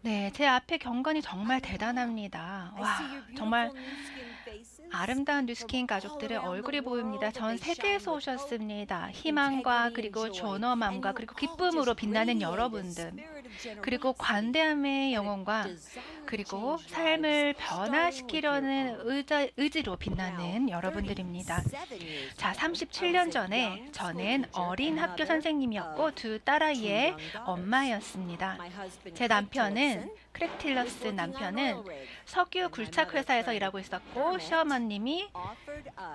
네, 제 앞에 경관이 정말 대단합니다. 와, 정말 아름다운 뉴스킨 가족들의 얼굴이 보입니다. 전 세계에서 오셨습니다. 희망과 그리고 존엄함과 그리고 기쁨으로 빛나는 여러분들. 그리고 관대함의 영혼과 그리고 삶을 변화시키려는 의지로 빛나는 여러분들입니다. 자, 37년 전에 저는 어린 학교 선생님이었고 두 딸아이의 엄마였습니다. 제 남편은 크랙 틸러스 남편은 석유 굴착 회사에서 일하고 있었고 시어머님이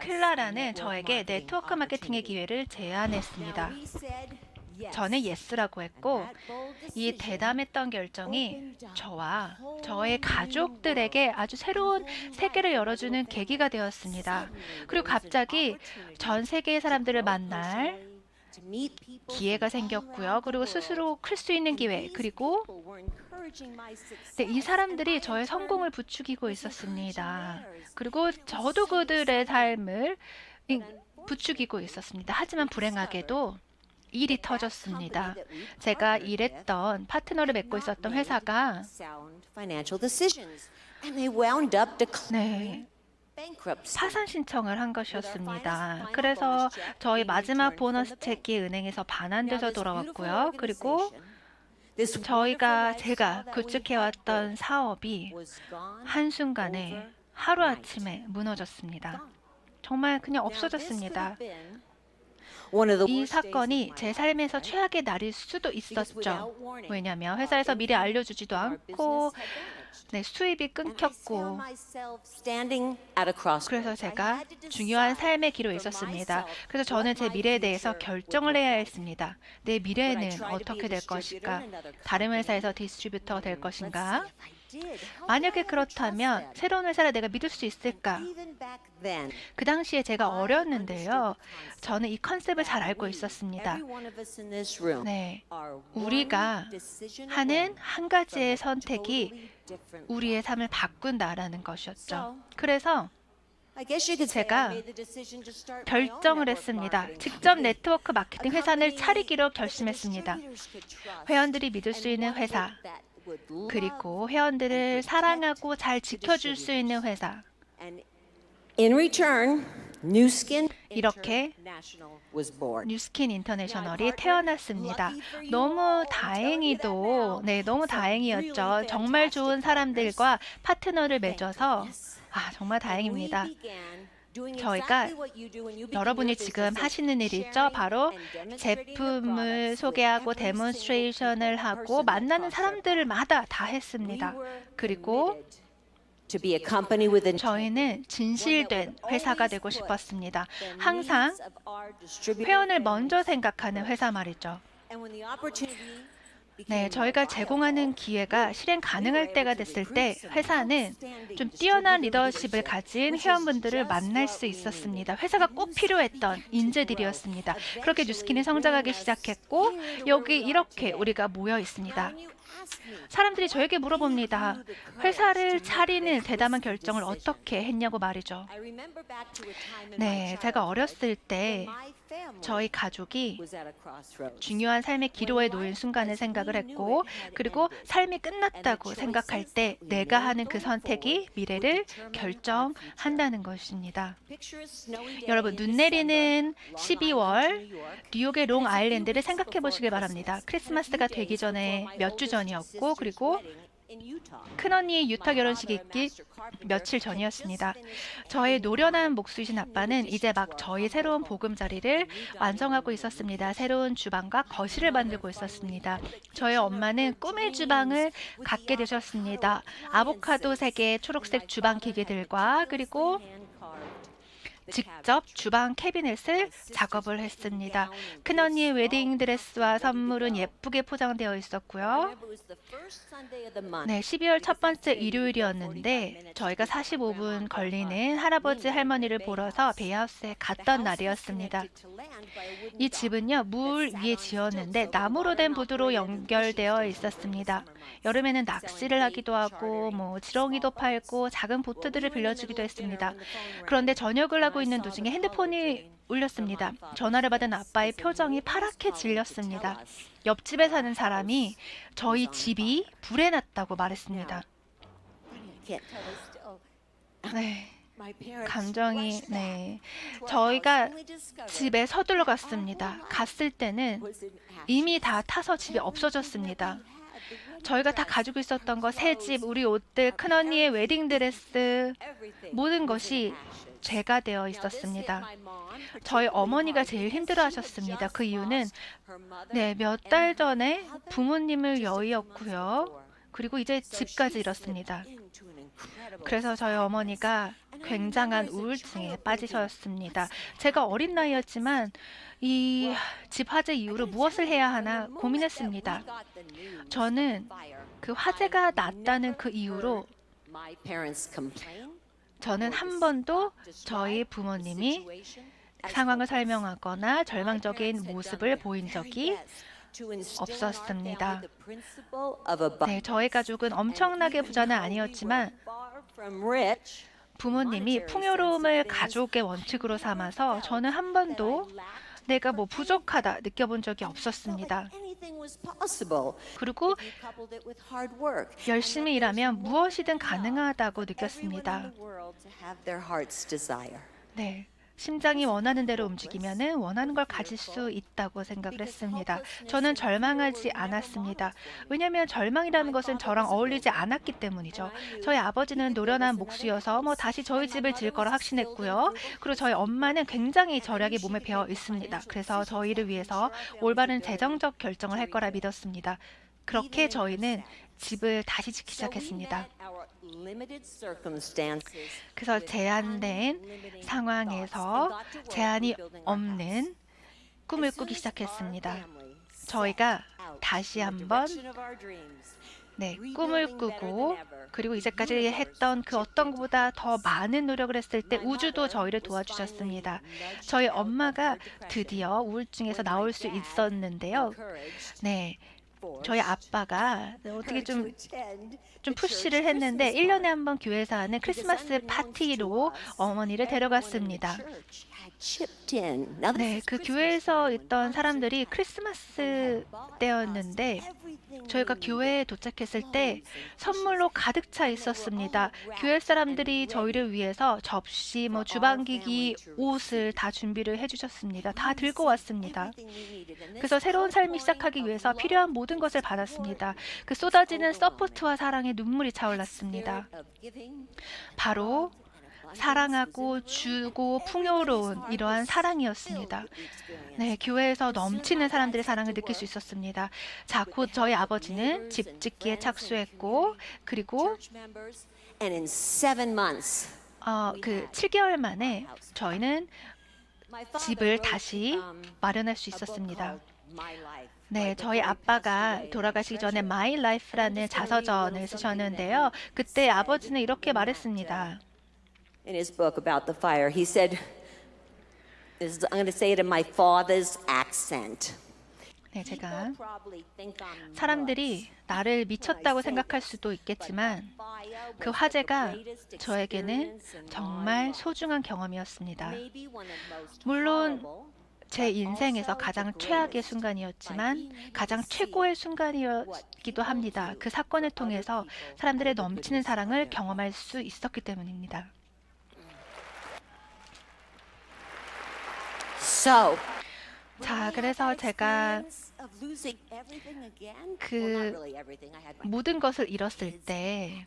클라라는 저에게 네트워크 마케팅의 기회를 제안했습니다. 저는 예스라고 했고 이 대담했던 결정이 저와 저의 가족들에게 아주 새로운 세계를 열어주는 계기가 되었습니다. 그리고 갑자기 전 세계의 사람들을 만날 기회가 생겼고요. 그리고 스스로 클 수 있는 기회, 그리고 네, 이 사람들이 저의 성공을 부추기고 있었습니다. 그리고 저도 그들의 삶을 부추기고 있었습니다. 하지만 불행하게도 일이 터졌습니다. 제가 일했던 파트너를 맺고 있었던 회사가 네, 파산 신청을 한 것이었습니다. 그래서 저희 마지막 보너스 체크이 은행에서 반환돼서 돌아왔고요. 그리고 제가 구축해왔던 사업이 한순간에 하루아침에 무너졌습니다. 정말 그냥 없어졌습니다. 이 사건이 제 삶에서 최악의 날일 수도 있었죠. 왜냐하면 회사에서 미리 알려주지도 않고 수입이 끊겼고 그래서 제가 중요한 삶의 기로에 있었습니다. 그래서 저는 제 미래에 대해서 결정을 해야 했습니다. 내 미래는 어떻게 될 것인가? 다른 회사에서 디스트리뷰터가 될 것인가? 만약에 그렇다면 새로운 회사를 내가 믿을 수 있을까? 그 당시에 제가 어렸는데요. 저는 이 컨셉을 잘 알고 있었습니다. 네, 우리가 하는 한 가지의 선택이 우리의 삶을 바꾼다라는 것이었죠. 그래서 제가 결정을 했습니다. 직접 네트워크 마케팅 회사를 차리기로 결심했습니다. 회원들이 믿을 수 있는 회사, 그리고 회원들을 사랑하고 잘 지켜줄 수 있는 회사. 이렇게 뉴스킨 인터내셔널이 태어났습니다. 너무 다행이었죠. 정말 좋은 사람들과 파트너를 맺어서 정말 다행입니다. 저희가 여러분이 지금 하시는 일이 있죠. 바로 제품을 소개하고 데몬스트레이션을 하고 만나는 사람들마다 다 했습니다. 그리고 저희는 진실된 회사가 되고 싶었습니다. 항상 회원을 먼저 생각하는 회사 말이죠. 네, 저희가 제공하는 기회가 실행 가능할 때가 됐을 때 회사는 좀 뛰어난 리더십을 가진 회원분들을 만날 수 있었습니다. 회사가 꼭 필요했던 인재들이었습니다. 그렇게 뉴스킨이 성장하기 시작했고 여기 이렇게 우리가 모여 있습니다. 사람들이 저에게 물어봅니다. 회사를 차리는 대담한 결정을 어떻게 했냐고 말이죠. 네, 제가 어렸을 때 저희 가족이 중요한 삶의 기로에 놓인 순간을 생각을 했고 그리고 삶이 끝났다고 생각할 때 내가 하는 그 선택이 미래를 결정한다는 것입니다. 여러분, 눈 내리는 12월 뉴욕의 롱아일랜드를 생각해 보시길 바랍니다. 크리스마스가 되기 전에 몇 주 전이었고 그리고 큰언니의 유타 결혼식이 있기 며칠 전이었습니다. 저의 노련한 목수이신 아빠는 이제 막 저희 새로운 보금자리를 완성하고 있었습니다. 새로운 주방과 거실을 만들고 있었습니다. 저희 엄마는 꿈의 주방을 갖게 되셨습니다. 아보카도 색의 초록색 주방 기계들과 그리고 직접 주방 캐비넷을 작업을 했습니다. 큰언니의 웨딩드레스와 선물은 예쁘게 포장되어 있었고요. 네, 12월 첫 번째 일요일이었는데 저희가 45분 걸리는 할아버지 할머니를 보러서 베이하우스에 갔던 날이었습니다. 이 집은요, 물 위에 지었는데 나무로 된 부두로 연결되어 있었습니다. 여름에는 낚시를 하기도 하고 지렁이도 팔고 작은 보트들을 빌려주기도 했습니다. 그런데 저녁을 하고 기다리고 있는 도중에 핸드폰이 울렸습니다. 전화를 받은 아빠의 표정이 파랗게 질렸습니다. 옆집에 사는 사람이 저희 집이 불에 났다고 말했습니다. 네, 감정이, 저희가 집에 서둘러 갔습니다. 갔을 때는 이미 다 타서 집이 없어졌습니다. 저희가 다 가지고 있었던 거, 새 집, 우리 옷들, 큰언니의 웨딩드레스, 모든 것이 죄가 되어 있었습니다. 저희 어머니가 제일 힘들어하셨습니다. 그 이유는 몇 달 전에 부모님을 여의었고요. 그리고 이제 집까지 잃었습니다. 그래서 저희 어머니가 굉장한 우울증에 빠지셨습니다. 제가 어린 나이였지만 이 집 화재 이후로 무엇을 해야 하나 고민했습니다. 저는 그 화재가 났다는 그 이후로 저는 한 번도 저희 부모님이 상황을 설명하거나 절망적인 모습을 보인 적이 없었습니다. 저희 가족은 엄청나게 부자는 아니었지만 부모님이 풍요로움을 가족의 원칙으로 삼아서 저는 한 번도 내가 뭐 부족하다 느껴본 적이 없었습니다. 그리고 열심히 일하면 무엇이든 가능하다고 느꼈습니다. 심장이 원하는 대로 움직이면은 원하는 걸 가질 수 있다고 생각을 했습니다. 저는 절망하지 않았습니다. 왜냐하면 절망이라는 것은 저랑 어울리지 않았기 때문이죠. 저희 아버지는 노련한 목수여서 다시 저희 집을 지을 거라 확신했고요. 그리고 저희 엄마는 굉장히 절약이 몸에 배어 있습니다. 그래서 저희를 위해서 올바른 재정적 결정을 할 거라 믿었습니다. 그렇게 저희는 집을 다시 짓기 시작했습니다. 그래서 제한된 상황에서 제한이 없는 꿈을 꾸기 시작했습니다. 저희가 다시 한번 꿈을 꾸고 그리고 이제까지 했던 그 어떤 것보다 더 많은 노력을 했을 때 우주도 저희를 도와주셨습니다. 저희 엄마가 드디어 우울증에서 나올 수 있었는데요. 저희 아빠가 어떻게 좀 푸시를 했는데 1년에 한 번 교회에서 하는 크리스마스 파티로 어머니를 데려갔습니다. 그 교회에서 있던 사람들이 크리스마스 때였는데 저희가 교회에 도착했을 때 선물로 가득 차 있었습니다. 교회 사람들이 저희를 위해서 접시, 주방기기, 옷을 다 준비를 해주셨습니다. 다 들고 왔습니다. 그래서 새로운 삶이 시작하기 위해서 필요한 모든 것을 받았습니다. 그 쏟아지는 서포트와 사랑의 눈물이 차올랐습니다. 바로 사랑하고 주고 풍요로운 이러한 사랑이었습니다. 교회에서 넘치는 사람들의 사랑을 느낄 수 있었습니다. 곧 저희 아버지는 집 짓기에 착수했고 그리고 7개월 만에 저희는 집을 다시 마련할 수 있었습니다. 저희 아빠가 돌아가시기 전에 My Life라는 자서전을 쓰셨는데요. 그때 아버지는 이렇게 말했습니다. In his book about the fire, he said, I'm going to say it in my father's accent. 제가 사람들이 나를 미쳤다고 생각할 수도 있겠지만 그 화재가 저에게는 정말 소중한 경험이었습니다. 물론 제 인생에서 가장 최악의 순간이었지만 가장 최고의 순간이었기도 합니다. 그 사건을 통해서 사람들의 넘치는 사랑을 경험할 수 있었기 때문입니다. 그래서 제가 그 모든 것을 잃었을 때,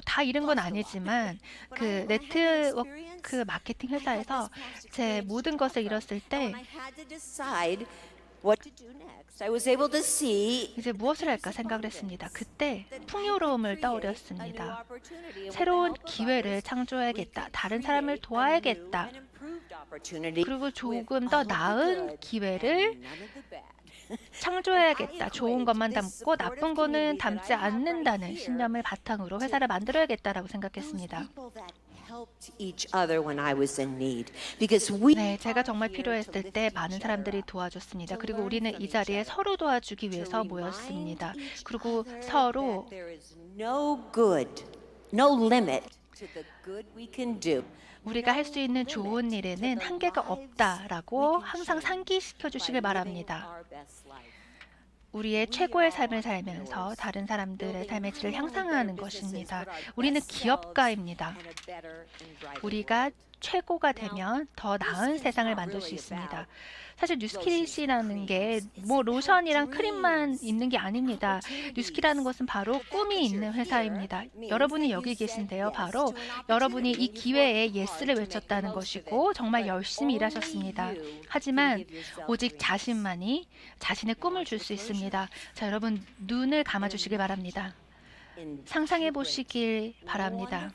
다 잃은 건 아니지만 그 네트워크 마케팅 회사에서 제 모든 것을 잃었을 때 이제 무엇을 할까 생각을 했습니다. 그때 풍요로움을 떠올렸습니다. 새로운 기회를 창조해야겠다. 다른 사람을 도와야겠다. 그리고 조금 더 나은 기회를 창조해야겠다. 좋은 것만 담고 나쁜 거는 담지 않는다는 신념을 바탕으로 회사를 만들어야겠다라고 생각했습니다. 제가 정말 필요했을 때 많은 사람들이 도와줬습니다. 그리고 우리는 이 자리에 서로 도와주기 위해서 모였습니다. 그리고 서로 to the good we can do. 우리가 할 수 있는 좋은 일에는 한계가 없다라고 항상 상기시켜 주시길 바랍니다. 우리의 최고의 삶을 살면서 다른 사람들의 삶의 질을 향상하는 것입니다. 우리는 기업가입니다. 우리가 최고가 되면 더 나은 세상을 만들 수 있습니다. 사실 뉴스킷이라는 게 뭐 로션이랑 크림만 있는 게 아닙니다. 뉴스킷이라는 것은 바로 꿈이 있는 회사입니다. 여러분이 여기 계신데요. 바로 여러분이 이 기회에 예스를 외쳤다는 것이고 정말 열심히 일하셨습니다. 하지만 오직 자신만이 자신의 꿈을 줄 수 있습니다. 자, 여러분 눈을 감아 주시길 바랍니다. 상상해 보시길 바랍니다.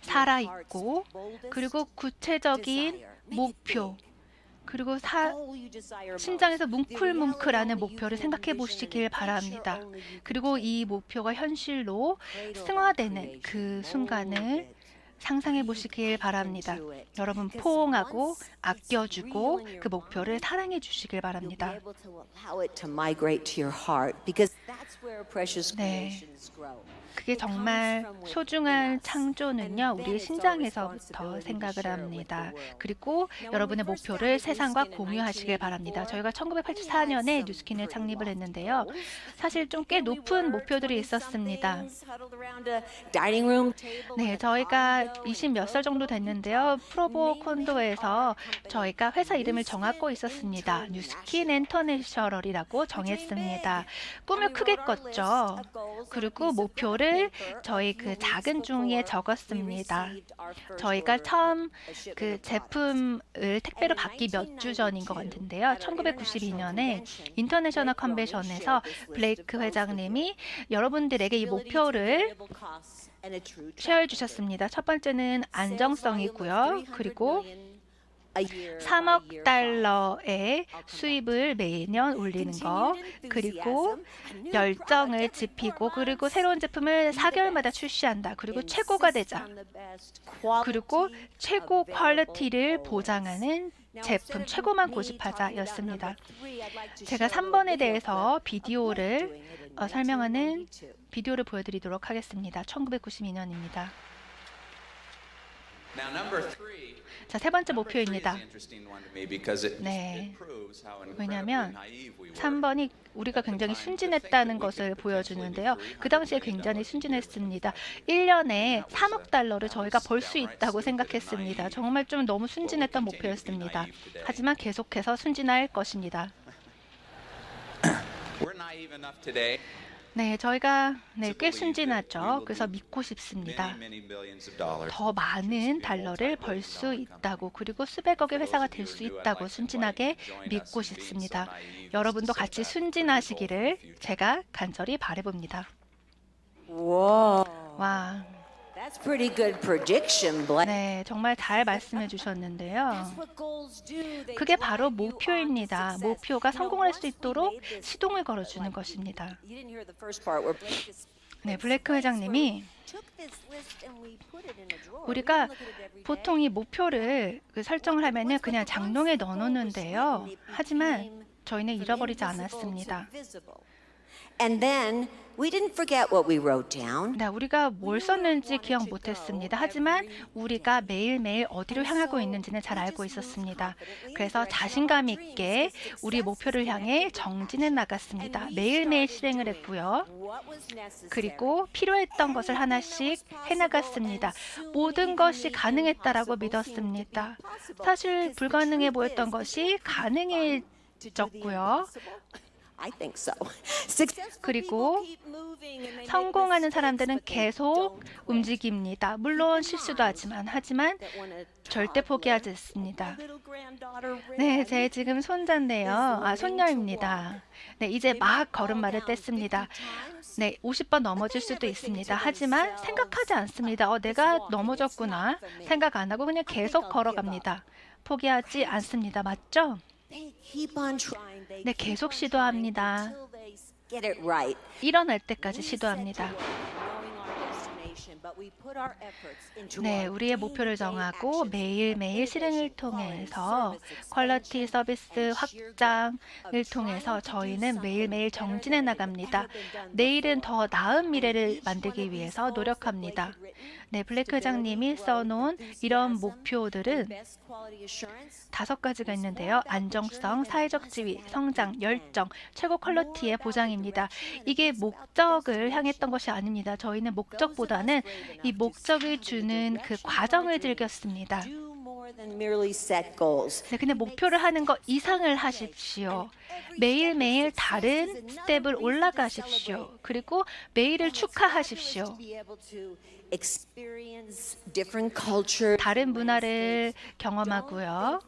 살아있고 그리고 구체적인 목표 그리고 심장에서 뭉클뭉클하는 목표를 생각해 보시길 바랍니다. 그리고 이 목표가 현실로 승화되는 그 순간을 상상해 보시길 바랍니다. 여러분 포옹하고 아껴주고 그 목표를 사랑해 주시길 바랍니다. 네. 그게 정말 소중한 창조는요, 우리의 심장에서부터 생각을 합니다. 그리고 여러분의 목표를 세상과 공유하시길 바랍니다. 저희가 1984년에 뉴스킨을 창립을 했는데요. 사실 좀 꽤 높은 목표들이 있었습니다. 네, 저희가 20 몇 살 정도 됐는데요. 프로보 콘도에서 저희가 회사 이름을 정하고 있었습니다. 뉴스킨 인터내셔널이라고 정했습니다. 꿈을 크게 꿨죠. 그리고 목표를 저희 그 작은 종이에 적었습니다. 저희가 처음 그 제품을 택배로 받기 몇 주 전인 것 같은데요. 1992년에 인터내셔널 컨벤션에서 블레이크 회장님이 여러분들에게 이 목표를 쉐어해 주셨습니다. 첫 번째는 안정성이고요. 그리고 3억 달러의 수입을 매년 올리는 거, 그리고 열정을 지피고, 그리고 새로운 제품을 4개월마다 출시한다. 그리고 최고가 되자. 그리고 최고 퀄리티를 보장하는 제품, 최고만 고집하자였습니다. 제가 3번에 대해서 비디오를 설명하는 비디오를 보여드리도록 하겠습니다. 1992년입니다. 자, 세 번째 목표입니다. 네. 왜냐하면 3번이 우리가 굉장히 순진했다는 것을 보여주는데요. 그 당시에 굉장히 순진했습니다. 1년에 3억 달러를 저희가 벌 수 있다고 생각했습니다. 정말 좀 너무 순진했던 목표였습니다. 하지만 계속해서 순진할 것입니다. 네, 저희가 꽤 순진하죠. 그래서 믿고 싶습니다. 더 많은 달러를 벌 수 있다고, 그리고 수백억의 회사가 될 수 있다고 순진하게 믿고 싶습니다. 여러분도 같이 순진하시기를 제가 간절히 바라봅니다. 와. That's pretty good prediction, Blake. 네, 정말 잘 말씀해 주셨는데요. 그게 바로 목표입니다. 목표가 성공할 수 있도록 시동을 걸어주는 것입니다. 네, 블레이크 회장님이 우리가 보통 이 목표를 설정을 하면은 그냥 장롱에 넣어놓는데요. 하지만 저희는 잃어버리지 않았습니다. And then we didn't forget what we wrote down. 네, 우리가 뭘 썼는지 기억 못했습니다. 하지만 우리가 매일매일 어디로 향하고 있는지는 잘 알고 있었습니다. 그래서 자신감 있게 우리 목표를 향해 정진해 나갔습니다. 매일매일 실행을 했고요. 그리고 필요했던 것을 하나씩 해나갔습니다. 모든 것이 가능했다라고 믿었습니다. 사실 불가능해 보였던 것이 가능해졌고요. 그리고 성공하는 사람들은 계속 움직입니다. 물론 실수도 하지만 절대 포기하지 않습니다. 네, 제 지금 손자인데요. 손녀입니다. 네, 이제 막 걸음마를 뗐습니다. 네, 50번 넘어질 수도 있습니다. 하지만 생각하지 않습니다. 내가 넘어졌구나. 생각 안 하고 그냥 계속 걸어갑니다. 포기하지 않습니다. 맞죠? 네, 계속 시도합니다. 일어날 때까지 시도합니다. 네, 우리의 목표를 정하고 매일매일 실행을 통해서 퀄리티 서비스 확장을 통해서 저희는 매일매일 정진해 나갑니다. 내일은 더 나은 미래를 만들기 위해서 노력합니다. 네, 블레이크 회장님이 써놓은 이런 목표들은 5가지가 있는데요. 안정성, 사회적 지위, 성장, 열정, 최고 퀄리티의 보장입니다. 이게 목적을 향했던 것이 아닙니다. 저희는 목적보다는 이 목적을 주는 그 과정을 즐겼습니다. 네, 근데 목표를 하는 것 이상을 하십시오. 매일매일 다른 스텝을 올라가십시오. 그리고 매일을 축하하십시오. 다른 문화를 경험하고요.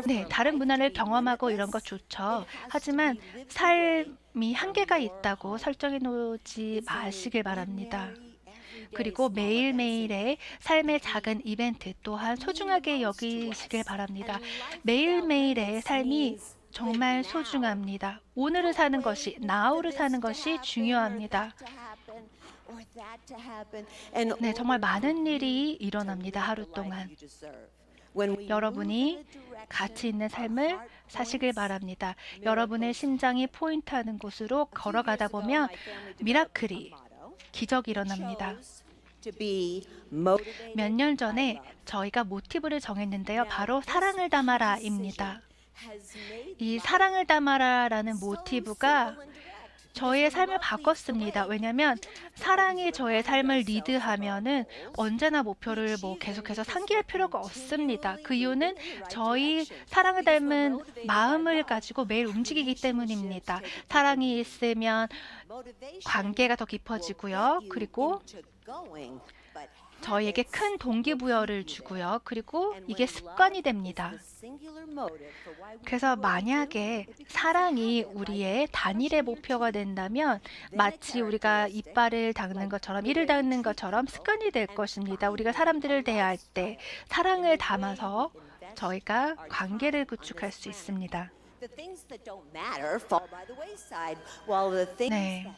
네, 다른 문화를 경험하고 이런 거 좋죠. 하지만 삶이 한계가 있다고 설정해 놓지 마시길 바랍니다. 그리고 매일매일의 삶의 작은 이벤트 또한 소중하게 여기시길 바랍니다. 매일매일의 삶이 정말 소중합니다. 오늘을 사는 것이, now를 사는 것이 중요합니다. 네, 정말 많은 일이 일어납니다. 하루 동안. 여러분이 가치 있는 삶을 사시길 바랍니다. 여러분의 심장이 포인트하는 곳으로 걸어가다 보면 미라클이, 기적이 일어납니다. 몇 년 전에 저희가 모티브를 정했는데요. 바로 사랑을 담아라입니다. 이 사랑을 담아라라는 모티브가 저의 삶을 바꿨습니다. 왜냐하면 사랑이 저의 삶을 리드하면은 언제나 목표를 계속해서 상기할 필요가 없습니다. 그 이유는 저희 사랑을 닮은 마음을 가지고 매일 움직이기 때문입니다. 사랑이 있으면 관계가 더 깊어지고요. 그리고 저희에게 큰 동기부여를 주고요. 그리고 이게 습관이 됩니다. 그래서 만약에 사랑이 우리의 단일의 목표가 된다면 마치 우리가 이빨을 닦는 것처럼, 이를 닦는 것처럼 습관이 될 것입니다. 우리가 사람들을 대할 때 사랑을 담아서 저희가 관계를 구축할 수 있습니다. 네.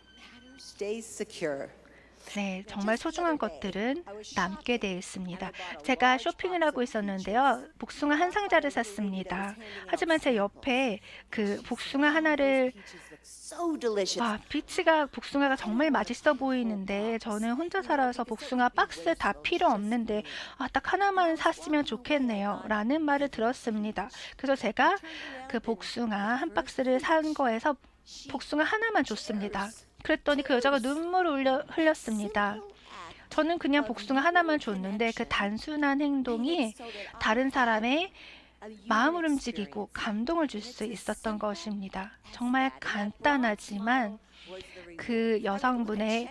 네, 정말 소중한 것들은 남게 되어 있습니다. 제가 쇼핑을 하고 있었는데요. 복숭아 한 상자를 샀습니다. 하지만 제 옆에 그 복숭아 하나를 복숭아가 정말 맛있어 보이는데 저는 혼자 살아서 복숭아 박스 다 필요 없는데 딱 하나만 샀으면 좋겠네요. 라는 말을 들었습니다. 그래서 제가 그 복숭아 한 박스를 산 거에서 복숭아 하나만 줬습니다. 그랬더니 그 여자가 눈물을 흘렸습니다. 저는 그냥 복숭아 하나만 줬는데 그 단순한 행동이 다른 사람의 마음을 움직이고 감동을 줄 수 있었던 것입니다. 정말 간단하지만 그 여성분의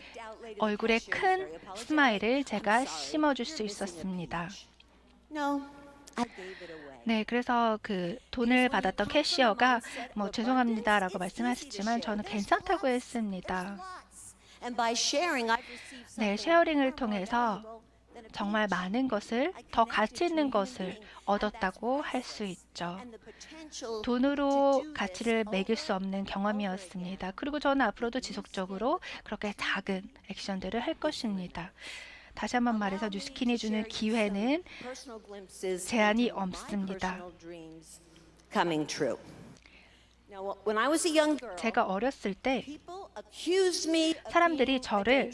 얼굴에 큰 스마일을 제가 심어줄 수 있었습니다. 네, 그래서 그 돈을 받았던 캐시어가 죄송합니다라고 말씀하셨지만 저는 괜찮다고 했습니다. 네, 쉐어링을 통해서 정말 많은 것을, 더 가치 있는 것을 얻었다고 할 수 있죠. 돈으로 가치를 매길 수 없는 경험이었습니다. 그리고 저는 앞으로도 지속적으로 그렇게 작은 액션들을 할 것입니다. 다시 한번 말해서 뉴스킨이 주는 기회는 제한이 없습니다. 제가 어렸을 때 사람들이 저를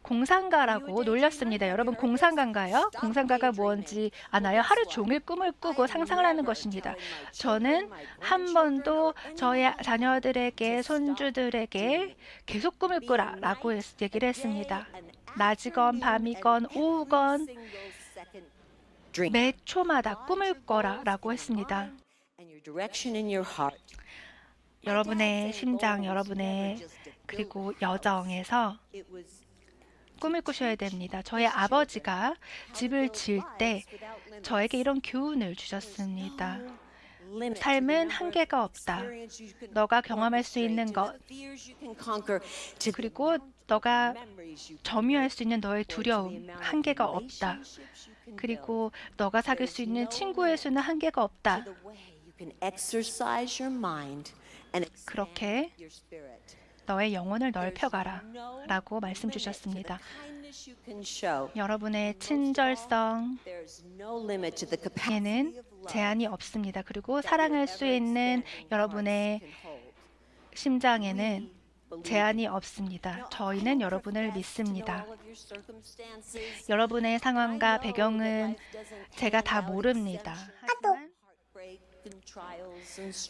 공상가라고 놀렸습니다. 여러분, 공상가인가요? 공상가가 뭔지 아나요? 하루 종일 꿈을 꾸고 상상을 하는 것입니다. 저는 한 번도 저의 자녀들에게, 손주들에게 계속 꿈을 꾸라라고 얘기를 했습니다. 낮이건 밤이건 오후건 매 초마다 꿈을 꿔라라고 했습니다. 여러분의 심장, 여러분의 그리고 여정에서 꿈을 꾸셔야 됩니다. 저의 아버지가 집을 지을 때 저에게 이런 교훈을 주셨습니다. 삶은 한계가 없다. 너가 경험할 수 있는 것, 그리고 너가 점유할 수 있는 너의 두려움, 한계가 없다. 그리고 너가 사귈 수 있는 친구의 수는 한계가 없다. 그렇게 너의 영혼을 넓혀가라 라고 말씀 주셨습니다. kindness you can show. 여러분의 친절성에는 There's no limit to the capacity of love 제한이 없습니다. 그리고 사랑할 수 있는 여러분의 심장에는 제한이 없습니다. 저희는 여러분을 믿습니다. 여러분의 상황과 배경은 제가 다 모릅니다. 하지만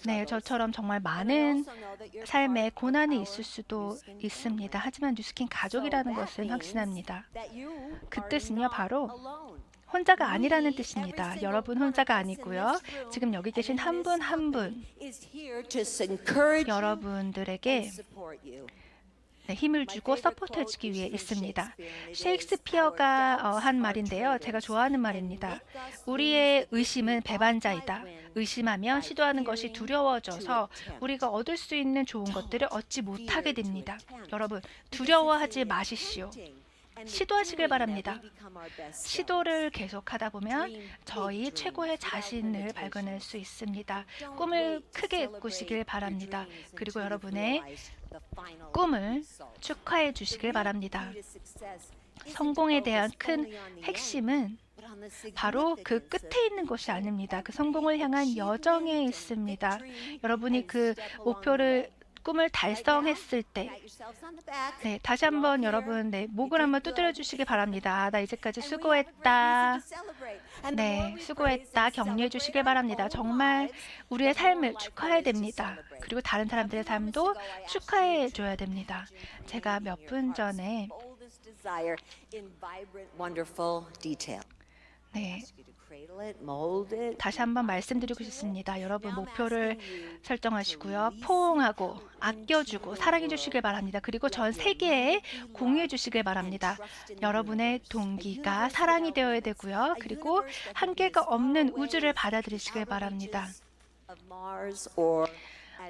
네, 저처럼 정말 많은 삶에 고난이 있을 수도 있습니다. 하지만 뉴스킨 가족이라는 것은 확신합니다. 그 뜻은요, 바로 혼자가 아니라는 뜻입니다. 여러분 혼자가 아니고요. 지금 여기 계신 한 분 한 분 여러분들에게 힘을 주고 서포트해주기 위해 있습니다. 셰익스피어가 한 말인데요. 제가 좋아하는 말입니다. 우리의 의심은 배반자이다. 의심하면 시도하는 것이 두려워져서 우리가 얻을 수 있는 좋은 것들을 얻지 못하게 됩니다. 여러분, 두려워하지 마십시오. 시도하시길 바랍니다. 시도를 계속하다 보면 저희 최고의 자신을 발견할 수 있습니다. 꿈을 크게 꾸시길 바랍니다. 그리고 여러분의 꿈을 축하해 주시길 바랍니다. 성공에 대한 큰 핵심은 바로 그 끝에 있는 것이 아닙니다. 그 성공을 향한 여정에 있습니다. 여러분이 그 목표를 꿈을 달성했을 때, 네, 다시 한번 여러분, 목을 한번 두드려 주시기 바랍니다. 나 이제까지 수고했다. 네, 수고했다. 격려해 주시길 바랍니다. 정말 우리의 삶을 축하해야 됩니다. 그리고 다른 사람들의 삶도 축하해 줘야 됩니다. 제가 몇 분 전에 네, 다시 한번 말씀드리고 싶습니다. 여러분 목표를 설정하시고요. 포옹하고 아껴주고 사랑해 주시길 바랍니다. 그리고 전 세계에 공유해 주시길 바랍니다. 여러분의 동기가 사랑이 되어야 되고요. 그리고 한계가 없는 우주를 받아들이시길 바랍니다.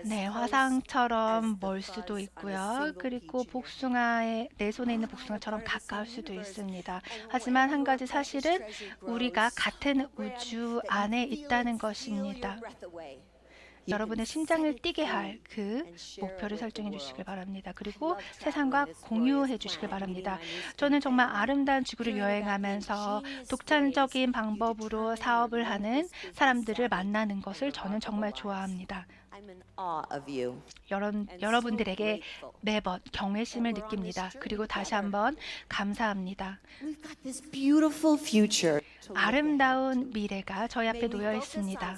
네, 화상처럼 멀 수도 있고요. 그리고 복숭아에 내 손에 있는 복숭아처럼 가까울 수도 있습니다. 하지만 한 가지 사실은 우리가 같은 우주 안에 있다는 것입니다. 여러분의 심장을 뛰게 할 그 목표를 설정해 주시길 바랍니다. 그리고 세상과 공유해 주시길 바랍니다. 저는 정말 아름다운 지구를 여행하면서 독창적인 방법으로 사업을 하는 사람들을 만나는 것을 저는 정말 좋아합니다. 여러분들에게 매번 경외심을 느낍니다. 그리고 다시 한번 감사합니다. 아름다운 미래가 저희 앞에 놓여 있습니다.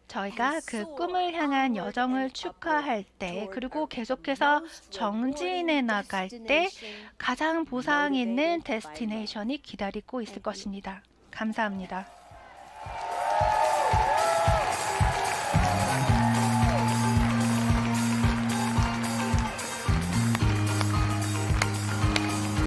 저희가 그 꿈을 향한 여정을 축하할 때, 그리고 계속해서 정진해 나갈 때 가장 보상 있는 데스티네이션이 기다리고 있을 것입니다. 감사합니다.